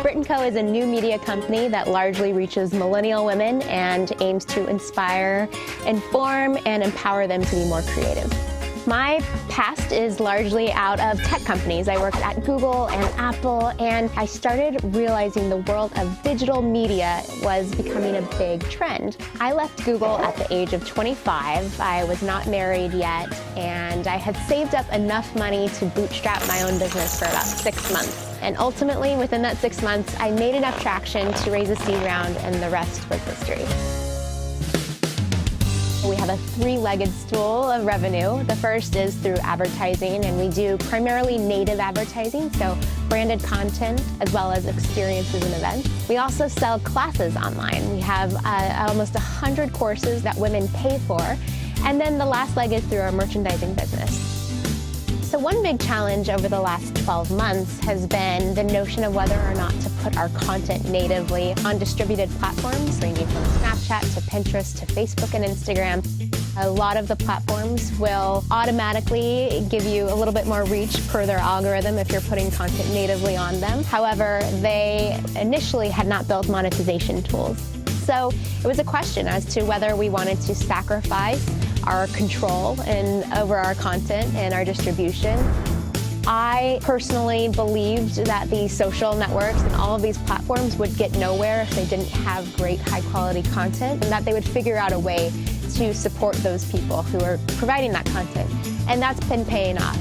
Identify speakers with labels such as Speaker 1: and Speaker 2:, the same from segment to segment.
Speaker 1: Brit Co is a new media company that largely reaches millennial women and aims to inspire, inform, and empower them to be more creative. My past is largely out of tech companies. I worked at Google and Apple, and I started realizing the world of digital media was becoming a big trend. I left Google at the age of 25. I was not married yet, and I had saved up enough money to bootstrap my own business for about 6 months. And ultimately, within that 6 months, I made enough traction to raise a seed round, and the rest was history. We have a three-legged stool of revenue. The first is through advertising, and we do primarily native advertising, so branded content as well as experiences and events. We also sell classes online. We have almost 100 courses that women pay for. And then the last leg is through our merchandising business. So one big challenge over the last 12 months has been the notion of whether or not to put our content natively on distributed platforms, ranging from Snapchat to Pinterest to Facebook and Instagram. A lot of the platforms will automatically give you a little bit more reach per their algorithm if you're putting content natively on them. However, they initially had not built monetization tools. So it was a question as to whether we wanted to sacrifice our control over our content and our distribution. I personally believed that the social networks and all of these platforms would get nowhere if they didn't have great high-quality content, and that they would figure out a way to support those people who are providing that content. And that's been paying off.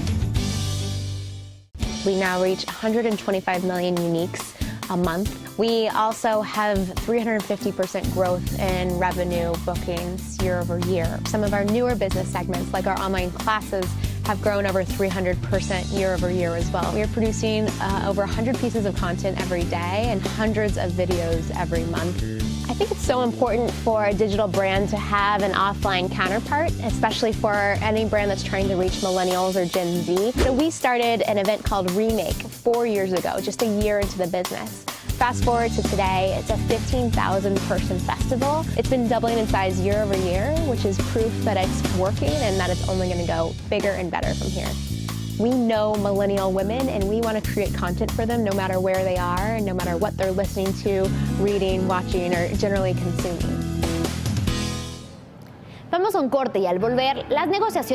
Speaker 1: We now reach 125 million uniques a month. We also have 350% growth in revenue bookings year over year. Some of our newer business segments, like our online classes, have grown over 300% year over year as well. We are producing over 100 pieces of content every day and hundreds of videos every month. I think it's so important for a digital brand to have an offline counterpart, especially for any brand that's trying to reach millennials or Gen Z. So we started an event called Remake 4 years ago, just a year into the business. Fast forward to today, it's a 15,000 person festival. It's been doubling in size year over year, which is proof that it's working and that it's only going to go bigger and better from here. We know millennial women, and we want to create content for them no matter where they are and no matter what they're listening to, reading, watching, or generally consuming.
Speaker 2: Vamos a un corte y al volver, las negociaciones